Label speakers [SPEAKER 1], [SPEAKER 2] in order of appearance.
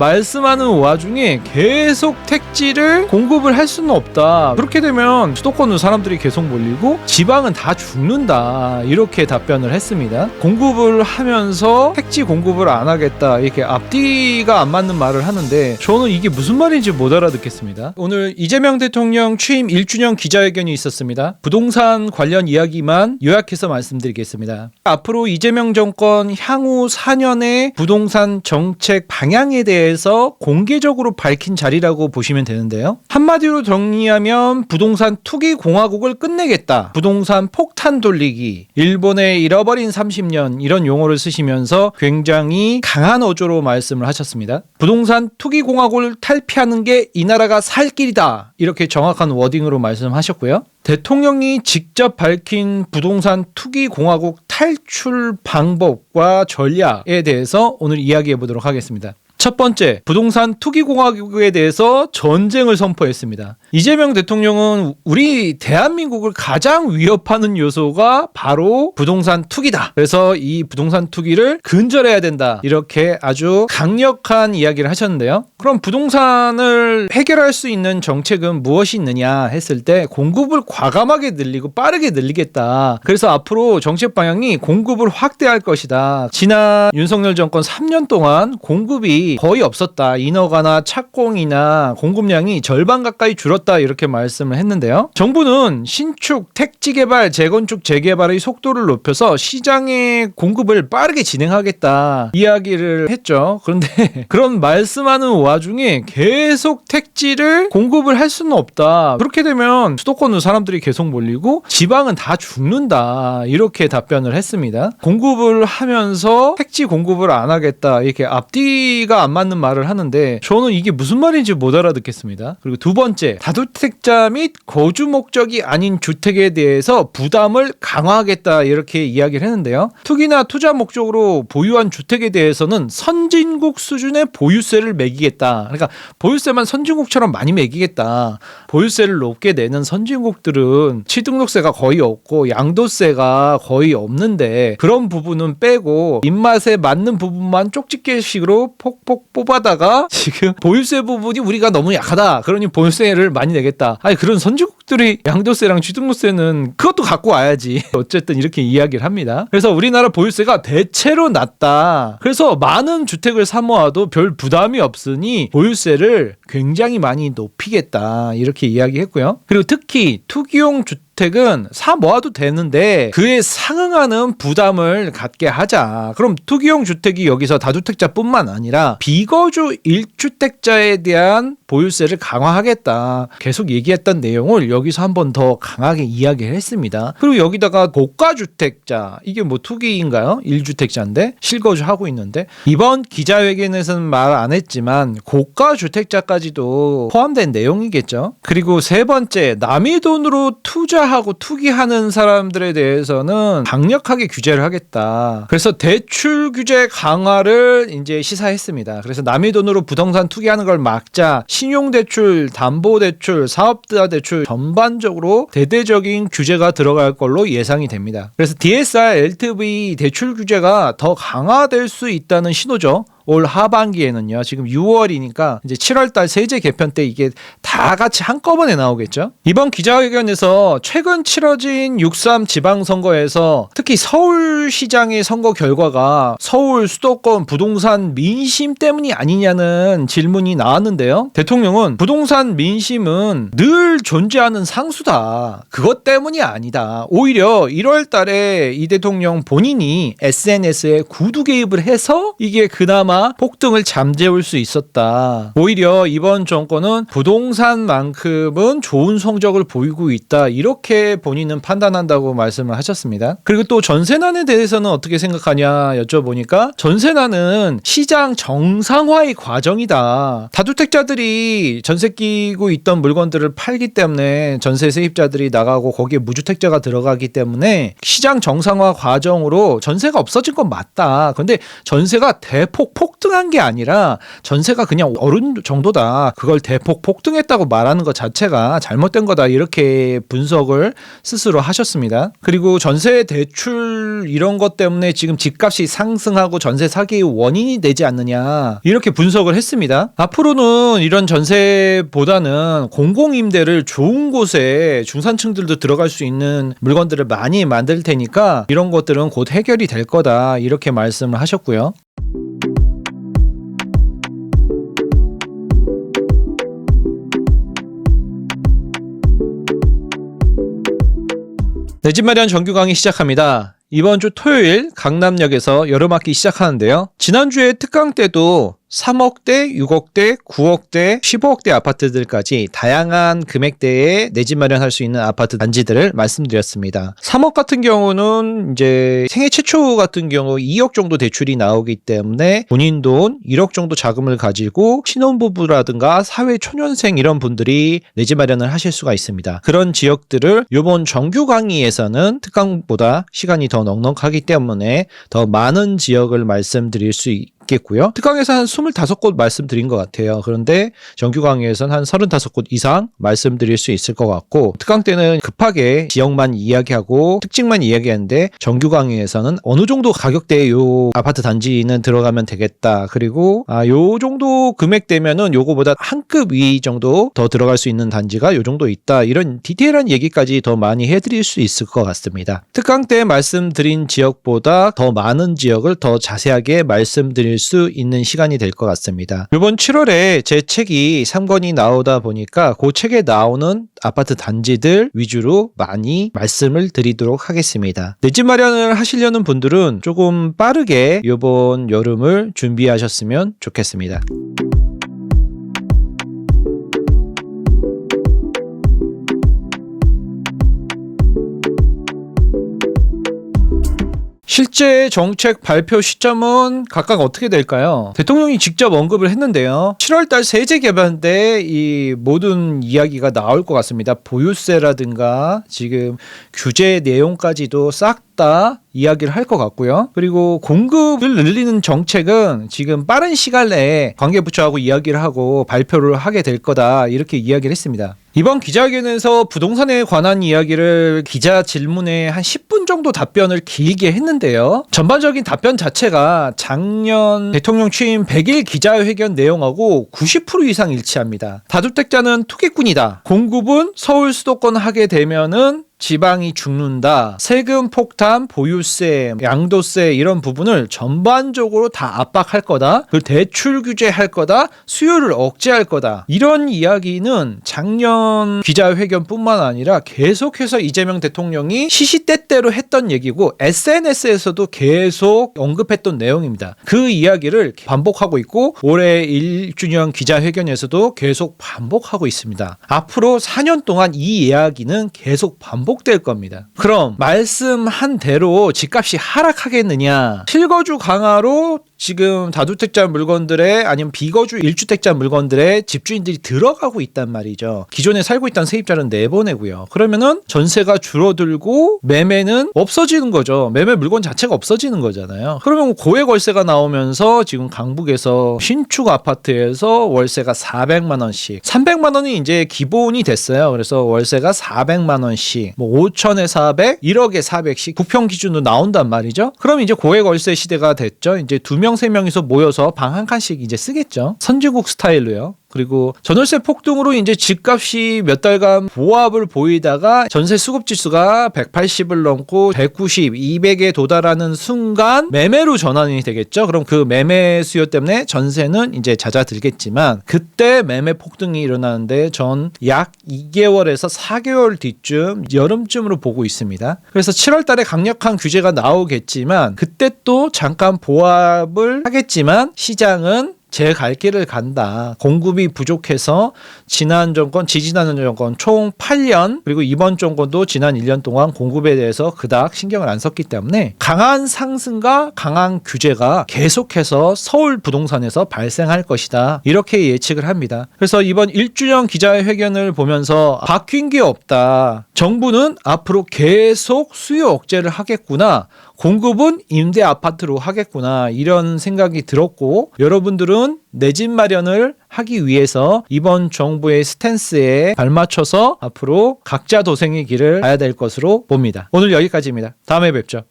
[SPEAKER 1] 말씀하는 와중에 계속 택지를 공급을 할 수는 없다. 그렇게 되면 수도권으로 사람들이 계속 몰리고 지방은 다 죽는다. 이렇게 답변을 했습니다. 공급을 하면서 택지 공급을 안 하겠다. 이렇게 앞뒤가 안 맞는 말을 하는데 저는 이게 무슨 말인지 못 알아듣겠습니다. 오늘 이재명 대통령 취임 1주년 기자회견이 있었습니다. 부동산 관련 이야기만 요약해서 말씀드리겠습니다. 앞으로 이재명 정권 향후 4년의 부동산 정책 방향에 대해서 공개적으로 밝힌 자리라고 보시면 되는데요. 한마디로 정리하면 부동산 투기 공화국을 끝내겠다. 부동산 폭탄 돌리기. 일본의 잃어버린 30년 이런 용어를 쓰시면서 굉장히 강한 어조로 말씀을 하셨습니다. 부동산 투기 공화국을 탈피하는 게 이 나라가 살 길이다. 이렇게 정확한 워딩으로 말씀하셨고요. 대통령이 직접 밝힌 부동산 투기 공화국 탈출 방법과 전략에 대해서 오늘 이야기해 보도록 하겠습니다. 첫 번째, 부동산 투기 공화국에 대해서 전쟁을 선포했습니다. 이재명 대통령은 우리 대한민국을 가장 위협하는 요소가 바로 부동산 투기다. 그래서 이 부동산 투기를 근절해야 된다. 이렇게 아주 강력한 이야기를 하셨는데요. 그럼 부동산을 해결할 수 있는 정책은 무엇이 있느냐 했을 때 공급을 과감하게 늘리고 빠르게 늘리겠다. 그래서 앞으로 정책 방향이 공급을 확대할 것이다. 지난 윤석열 정권 3년 동안 공급이 거의 없었다. 인허가나 착공이나 공급량이 절반 가까이 줄었다. 이렇게 말씀을 했는데요. 정부는 신축, 택지 개발, 재건축, 재개발의 속도를 높여서 시장의 공급을 빠르게 진행하겠다. 이야기를 했죠. 그런데 그런 말씀하는 와중에 계속 택지를 공급을 할 수는 없다. 그렇게 되면 수도권으로 사람들이 계속 몰리고 지방은 다 죽는다. 이렇게 답변을 했습니다. 공급을 하면서 택지 공급을 안 하겠다. 이렇게 앞뒤가 안 맞는 말을 하는데 저는 이게 무슨 말인지 못 알아듣겠습니다. 그리고 두 번째, 다주택자 및 거주 목적이 아닌 주택에 대해서 부담을 강화하겠다. 이렇게 이야기를 했는데요. 투기나 투자 목적으로 보유한 주택에 대해서는 선진국 수준의 보유세를 매기겠다. 그러니까 보유세만 선진국처럼 많이 매기겠다. 보유세를 높게 내는 선진국들은 취등록세가 거의 없고 양도세가 거의 없는데 그런 부분은 빼고 입맛에 맞는 부분만 쪽집게식으로 폭폭 뽑아다가 지금 보유세 부분이 우리가 너무 약하다. 그러니 보유세를 많이 내겠다. 아니 그런 선진국들이 양도세랑 취등록세는 그것도 갖고 와야지. 어쨌든 이렇게 이야기를 합니다. 그래서 우리나라 보유세가 대체로 낮다. 그래서 많은 주택을 사모아도 별 부담이 없으니 보유세를 굉장히 많이 높이겠다. 이렇게 이야기했고요. 그리고 특히 투기용 주택은 사 모아도 되는데 그에 상응하는 부담을 갖게 하자. 그럼 투기용 주택이 여기서 다주택자뿐만 아니라 비거주 1주택자에 대한 보유세를 강화하겠다. 계속 얘기했던 내용을 여기서 한 번 더 강하게 이야기를 했습니다. 그리고 여기다가 고가주택자, 이게 뭐 투기인가요? 1주택자인데 실거주하고 있는데 이번 기자회견에서는 말 안 했지만 고가주택자까지도 포함된 내용이겠죠. 그리고 세 번째, 남의 돈으로 투자하고 투기하는 사람들에 대해서는 강력하게 규제를 하겠다. 그래서 대출 규제 강화를 이제 시사했습니다. 그래서 남의 돈으로 부동산 투기하는 걸 막자. 신용대출, 담보대출, 사업자대출 전반적으로 대대적인 규제가 들어갈 걸로 예상이 됩니다. 그래서 DSR, LTV 대출 규제가 더 강화될 수 있다는 신호죠. 올 하반기에는요. 지금 6월이니까 이제 7월달 세제 개편 때 이게 다 같이 한꺼번에 나오겠죠. 이번 기자회견에서 최근 치러진 6.3 지방선거에서 특히 서울시장의 선거 결과가 서울 수도권 부동산 민심 때문이 아니냐는 질문이 나왔는데요. 대통령은 부동산 민심은 늘 존재하는 상수다. 그것 때문이 아니다. 오히려 1월 달에 이 대통령 본인이 SNS에 구두 개입을 해서 이게 그나마 폭등을 잠재울 수 있었다. 오히려 이번 정권은 부동산만큼은 좋은 성적을 보이고 있다. 이렇게 본인은 판단한다고 말씀을 하셨습니다. 그리고 또 전세난에 대해서는 어떻게 생각하냐 여쭤보니까 전세난은 시장 정상화의 과정이다. 다주택자들이 전세 끼고 있던 물건들을 팔기 때문에 전세 세입자들이 나가고 거기에 무주택자가 들어가기 때문에 시장 정상화 과정으로 전세가 없어진 건 맞다. 그런데 전세가 대폭 폭등한 게 아니라 전세가 그냥 오른 정도다. 그걸 대폭 폭등했다고 말하는 것 자체가 잘못된 거다. 이렇게 분석을 스스로 하셨습니다. 그리고 전세 대출 이런 것 때문에 지금 집값이 상승하고 전세 사기의 원인이 되지 않느냐. 이렇게 분석을 했습니다. 앞으로는 이런 전세보다는 공공임대를 좋은 곳에 중산층들도 들어갈 수 있는 물건들을 많이 만들 테니까 이런 것들은 곧 해결이 될 거다. 이렇게 말씀을 하셨고요. 내 집 마련 정규 강의 시작합니다. 이번 주 토요일 강남역에서 여름학기 시작하는데요. 지난주에 특강 때도 3억대, 6억대, 9억대, 15억대 아파트들까지 다양한 금액대에 내 집 마련할 수 있는 아파트 단지들을 말씀드렸습니다. 3억 같은 경우는 이제 생애 최초 같은 경우 2억 정도 대출이 나오기 때문에 본인 돈 1억 정도 자금을 가지고 신혼부부라든가 사회초년생 이런 분들이 내 집 마련을 하실 수가 있습니다. 그런 지역들을 이번 정규 강의에서는 특강보다 시간이 더 넉넉하기 때문에 더 많은 지역을 말씀드릴 수 있겠고요. 특강에서 한 25곳 말씀드린 것 같아요. 그런데 정규 강의에서는 한 35곳 이상 말씀드릴 수 있을 것 같고, 특강 때는 급하게 지역만 이야기하고 특징만 이야기하는데 정규 강의에서는 어느 정도 가격대의 요 아파트 단지는 들어가면 되겠다. 그리고 요 정도 금액대면은 요거보다 한 급 위 정도 더 들어갈 수 있는 단지가 요 정도 있다. 이런 디테일한 얘기까지 더 많이 해드릴 수 있을 것 같습니다. 특강 때 말씀드린 지역보다 더 많은 지역을 더 자세하게 말씀드릴 수 있는 시간이 될 것 같습니다. 이번 7월에 제 책이 3권이 나오다 보니까 그 책에 나오는 아파트 단지들 위주로 많이 말씀을 드리도록 하겠습니다. 내 집 마련을 하시려는 분들은 조금 빠르게 이번 여름을 준비하셨으면 좋겠습니다. 실제 정책 발표 시점은 각각 어떻게 될까요? 대통령이 직접 언급을 했는데요. 7월달 세제 개편 때 이 모든 이야기가 나올 것 같습니다. 보유세라든가 지금 규제 내용까지도 싹 다 이야기를 할 것 같고요. 그리고 공급을 늘리는 정책은 지금 빠른 시간 내에 관계부처하고 이야기를 하고 발표를 하게 될 거다. 이렇게 이야기를 했습니다. 이번 기자회견에서 부동산에 관한 이야기를 기자 질문에 한 10분 정도 답변을 길게 했는데요. 전반적인 답변 자체가 작년 대통령 취임 100일 기자회견 내용하고 90% 이상 일치합니다. 다주택자는 투기꾼이다. 공급은 서울 수도권 하게 되면은 지방이 죽는다. 세금 폭탄, 보유세, 양도세 이런 부분을 전반적으로 다 압박할 거다. 그리고 대출 규제할 거다. 수요를 억제할 거다. 이런 이야기는 작년 기자회견뿐만 아니라 계속해서 이재명 대통령이 시시때때로 했던 얘기고 SNS에서도 계속 언급했던 내용입니다. 그 이야기를 반복하고 있고 올해 1주년 기자회견에서도 계속 반복하고 있습니다. 앞으로 4년 동안 이 이야기는 계속 반복될 겁니다. 그럼 말씀한 대로 집값이 하락하겠느냐? 실거주 강화로 지금 다주택자 물건들의 아니면 비거주 1주택자 물건들의 집주인들이 들어가고 있단 말이죠. 기존에 살고 있던 세입자는 내보내고요. 그러면은 전세가 줄어들고 매매는 없어지는 거죠. 매매 물건 자체가 없어지는 거잖아요. 그러면 고액 월세가 나오면서 지금 강북에서 신축 아파트에서 월세가 400만 원씩 300만 원이 이제 기본이 됐어요. 그래서 월세가 400만 원씩 뭐 5천에 400, 1억에 400씩 부평 기준으로 나온단 말이죠. 그럼 이제 고액 월세 시대가 됐죠. 이제 2명, 3명이서 모여서 방 한 칸씩 이제 쓰겠죠. 선진국 스타일로요. 그리고 전월세 폭등으로 이제 집값이 몇 달간 보합을 보이다가 전세 수급 지수가 180을 넘고 190, 200에 도달하는 순간 매매로 전환이 되겠죠. 그럼 그 매매 수요 때문에 전세는 이제 잦아들겠지만 그때 매매 폭등이 일어나는데 전 약 2개월에서 4개월 뒤쯤 여름쯤으로 보고 있습니다. 그래서 7월 달에 강력한 규제가 나오겠지만 그때 또 잠깐 보합을 하겠지만 시장은 제 갈 길을 간다. 공급이 부족해서 지난 정권, 지지난 정권 총 8년 그리고 이번 정권도 지난 1년 동안 공급에 대해서 그닥 신경을 안 썼기 때문에 강한 상승과 강한 규제가 계속해서 서울 부동산에서 발생할 것이다. 이렇게 예측을 합니다. 그래서 이번 1주년 기자회견을 보면서 바뀐 게 없다. 정부는 앞으로 계속 수요 억제를 하겠구나. 공급은 임대 아파트로 하겠구나 이런 생각이 들었고 여러분들은 내 집 마련을 하기 위해서 이번 정부의 스탠스에 발맞춰서 앞으로 각자 도생의 길을 가야 될 것으로 봅니다. 오늘 여기까지입니다. 다음에 뵙죠.